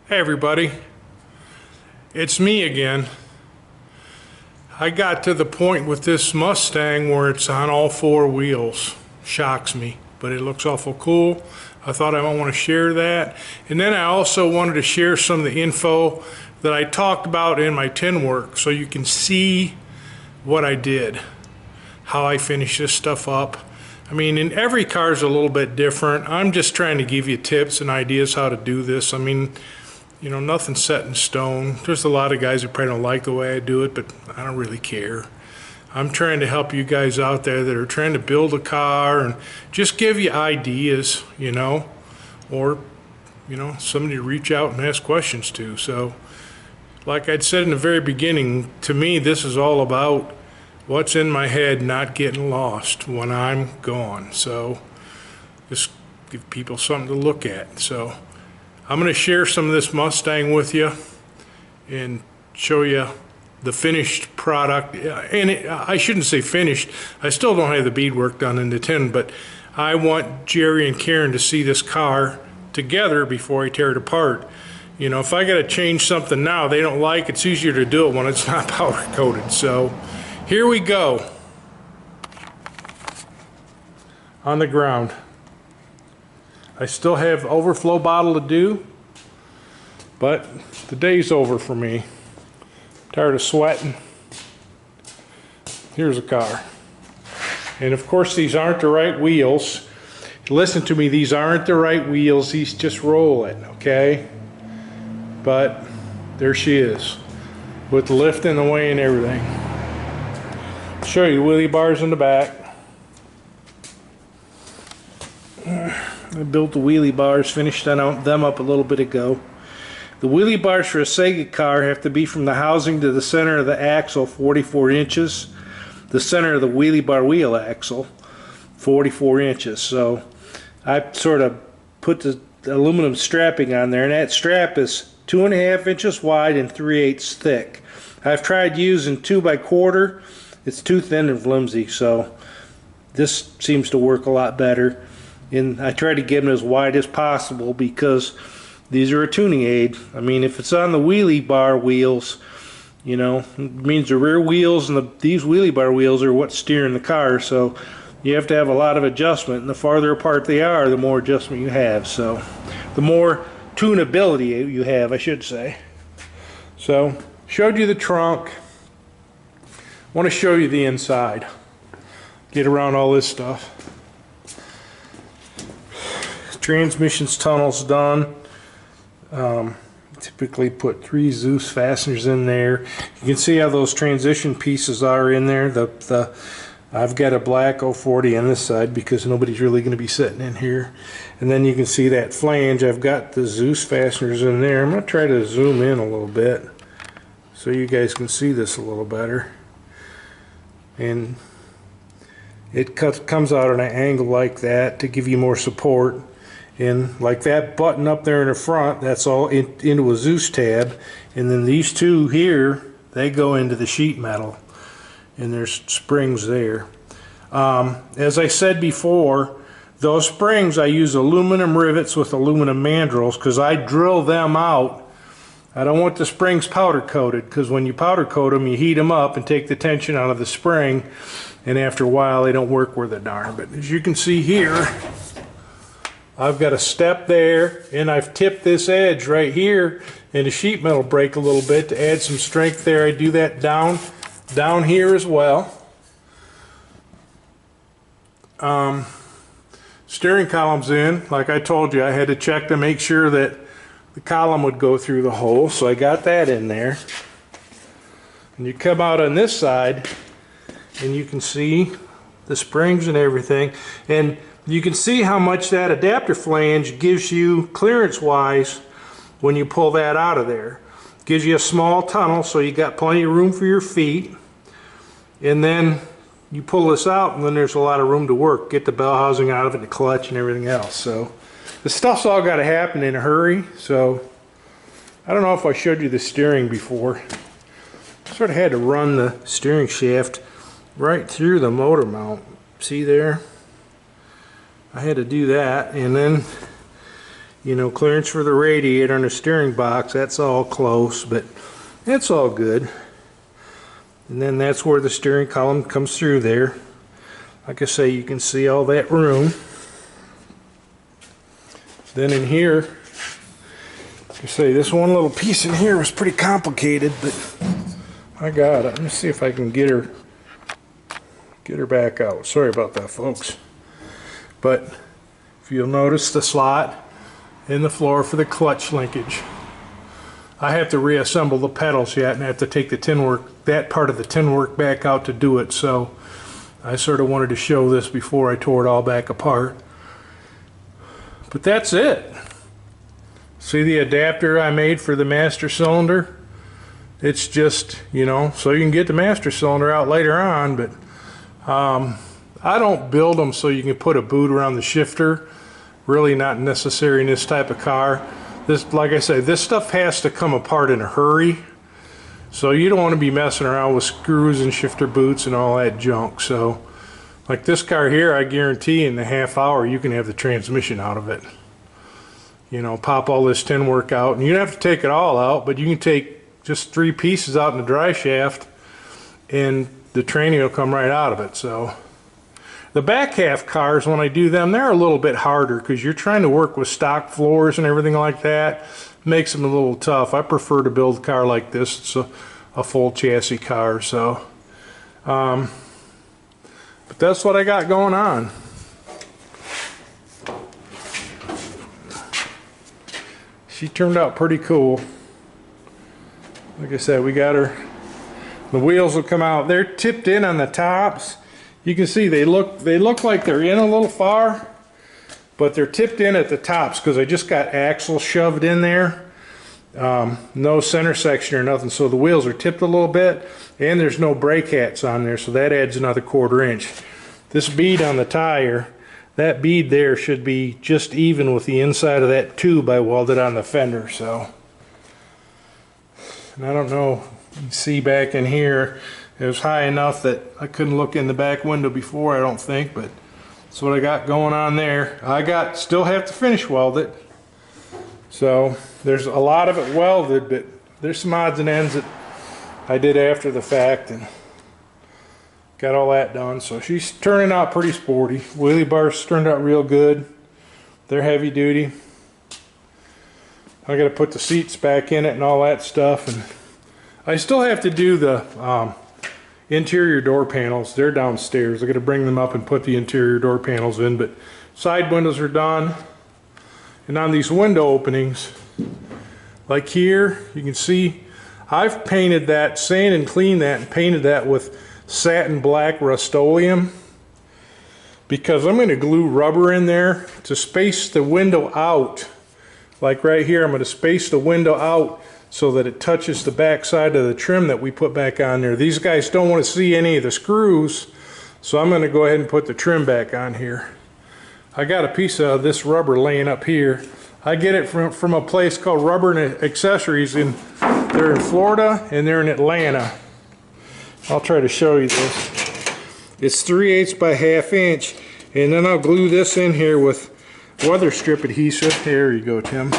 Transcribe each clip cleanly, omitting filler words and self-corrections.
Hey everybody, it's me again. I got to the point with this Mustang where it's on all four wheels. Shocks me, but it looks awful cool. I thought I might want to share that. And then I also wanted to share some of the info that I talked about in my tin work so you can see what I did, how I finished this stuff up. I mean, and every car is a little bit different. I'm just trying to give you tips and ideas how to do this. I mean, you know, nothing's set in stone. There's a lot of guys who probably don't like the way I do it, but I don't really care. I'm trying to help you guys out there that are trying to build a car and just give you ideas, you know, or, you know, somebody to reach out and ask questions to. So, like I'd said in the very beginning, to me, this is all about what's in my head not getting lost when I'm gone. So, just give people something to look at. So, I'm going to share some of this Mustang with you and show you the finished product. And I shouldn't say finished. I still don't have the beadwork done in the tin, but I want Jerry and Karen to see this car together before I tear it apart. You know, if I got to change something now they don't like, it's easier to do it when it's not powder coated. So here we go. On the ground. I still have overflow bottle to do, but the day's over for me. Tired of sweating. Here's a car. And of course these aren't the right wheels. Listen to me, these aren't the right wheels. These just roll it, okay? But there she is, with the lift in the way and everything. I'll show you wheelie bars in the back. I built the wheelie bars, finished them up a little bit ago. The wheelie bars for a Sega car have to be from the housing to the center of the axle 44 inches. The center of the wheelie bar wheel axle 44 inches. So I sort of put the aluminum strapping on there, and that strap is 2.5 inches wide and 3/8 thick. I've tried using 2 by 1/4. It's too thin and flimsy, so this seems to work a lot better. And I try to get them as wide as possible because these are a tuning aid. I mean, if it's on the wheelie bar wheels, you know, it means the rear wheels and these wheelie bar wheels are what's steering the car. So you have to have a lot of adjustment. And the farther apart they are, the more adjustment you have. So the more tunability you have, I should say. So showed you the trunk. I want to show you the inside. Get around all this stuff. Transmissions tunnels done. Typically put 3 Zeus fasteners in there. You can see how those transition pieces are in there. I've got a black 040 on this side because nobody's really going to be sitting in here. And then you can see that flange. I've got the Zeus fasteners in there. I'm going to try to zoom in a little bit so you guys can see this a little better. And it comes out at an angle like that to give you more support. And like that button up there in the front, that's all into a Zeus tab. And then these two here, they go into the sheet metal. And there's springs there. As I said before, those springs I use aluminum rivets with aluminum mandrels because I drill them out. I don't want the springs powder coated because when you powder coat them, you heat them up and take the tension out of the spring. And after a while, they don't work worth a darn. But as you can see here, I've got a step there, and I've tipped this edge right here, and the sheet metal break a little bit to add some strength there. I do that down here as well. Steering column's in. Like I told you, I had to check to make sure that the column would go through the hole, so I got that in there. And you come out on this side, and you can see the springs and everything. And you can see how much that adapter flange gives you clearance-wise when you pull that out of there. Gives you a small tunnel, so you got plenty of room for your feet. And then you pull this out, and then there's a lot of room to work. Get the bell housing out of it, the clutch, and everything else. So the stuff's all got to happen in a hurry. So I don't know if I showed you the steering before. I sort of had to run the steering shaft right through the motor mount. See there? I had to do that, and then You know, clearance for the radiator and the steering box, that's all close, but that's all good. And then that's where the steering column comes through there. Like I say, you can see all that room. Then in here, like I say, this one little piece in here was pretty complicated, but I got it. Let me see if I can get her back out. Sorry about that, folks. But if you'll notice the slot in the floor for the clutch linkage. I have to reassemble the pedals yet, and I have to take the tinwork, that part of the tinwork back out to do it, so I sort of wanted to show this before I tore it all back apart. But that's it. See the adapter I made for the master cylinder? It's just, you know, so you can get the master cylinder out later on, but I don't build them so you can put a boot around the shifter. Really not necessary in this type of car. This, like I say, this stuff has to come apart in a hurry. So you don't want to be messing around with screws and shifter boots and all that junk. So like this car here, I guarantee in a half hour you can have the transmission out of it. You know, pop all this tin work out, and you don't have to take it all out, but you can take just 3 pieces out in the dry shaft and the training will come right out of it. So the back half cars, when I do them, they're a little bit harder because you're trying to work with stock floors and everything like that. Makes them a little tough. I prefer to build a car like this. It's a full chassis car. So but that's what I got going on. She turned out pretty cool. Like I said, we got her. The wheels will come out. They're tipped in on the tops. You can see they look like they're in a little far, but they're tipped in at the tops because I just got axle shoved in there. No center section or nothing, so the wheels are tipped a little bit, and there's no brake hats on there, so that adds another 1/4 inch. This bead on the tire, that bead there should be just even with the inside of that tube I welded on the fender. So, and I don't know, you can see back in here, it was high enough that I couldn't look in the back window before, I don't think, but that's what I got going on there. Still have to finish weld it. So there's a lot of it welded, but there's some odds and ends that I did after the fact and got all that done. So she's turning out pretty sporty. Wheelie bars turned out real good. They're heavy duty. I got to put the seats back in it and all that stuff, and I still have to do the interior door panels. They're downstairs. I got to bring them up and put the interior door panels in, but side windows are done. And on these window openings, like here, you can see I've painted that, sand and cleaned that, and painted that with satin black Rust-Oleum because I'm going to glue rubber in there to space the window out. Like right here, I'm going to space the window out so that it touches the back side of the trim that we put back on there. These guys don't want to see any of the screws, so I'm going to go ahead and put the trim back on here. I got a piece of this rubber laying up here. I get it from a place called Rubber and Accessories, and they're in Florida and they're in Atlanta. I'll try to show you this. It's 3/8 by 1/2 inch, and then I'll glue this in here with weather strip adhesive. There you go, Tim.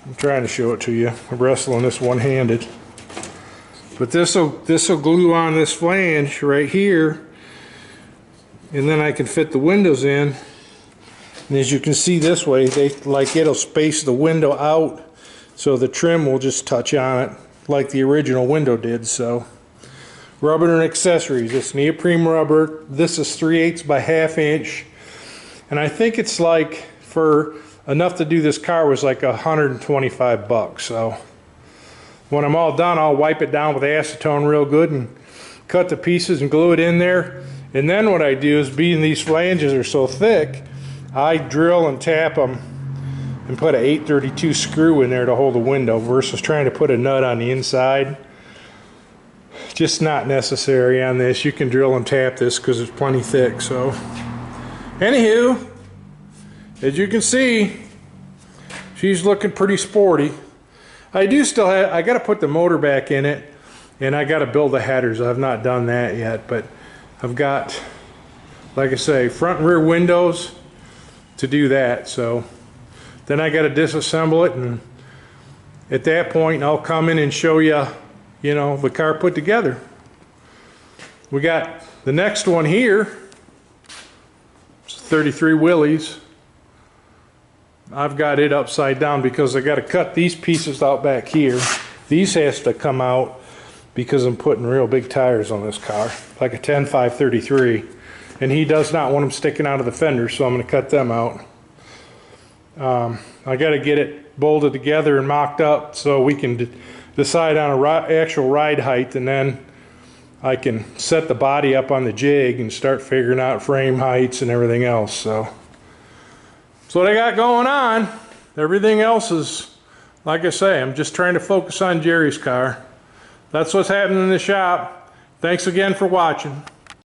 I'm trying to show it to you. I'm wrestling this one-handed. But this'll glue on this flange right here, and then I can fit the windows in. And as you can see this way, it'll space the window out so the trim will just touch on it like the original window did. So Rubber and Accessories, it's neoprene rubber. This is 3/8 by 1/2 inch, and I think it's like, for enough to do this car was like $125. So when I'm all done, I'll wipe it down with acetone real good and cut the pieces and glue it in there. And then what I do is, being these flanges are so thick, I drill and tap them and put an 832 screw in there to hold the window versus trying to put a nut on the inside. Just not necessary on this. You can drill and tap this because it's plenty thick. So anywho, as you can see, she's looking pretty sporty. I got to put the motor back in it, and I got to build the headers. I've not done that yet, but I've got, like I say, front and rear windows to do that. So Then I got to disassemble it, and at that point I'll come in and show you, you know, the car put together. We got the next one here. It's 33 Wheelies. I've got it upside down because I got to cut these pieces out back here. These has to come out because I'm putting real big tires on this car, like a 10-533, and he does not want them sticking out of the fender, so I'm going to cut them out. I got to get it bolted together and mocked up so we can decide on a actual ride height, and then I can set the body up on the jig and start figuring out frame heights and everything else. So that's what I got going on. Everything else is, like I say, I'm just trying to focus on Jerry's car. That's what's happening in the shop. Thanks again for watching.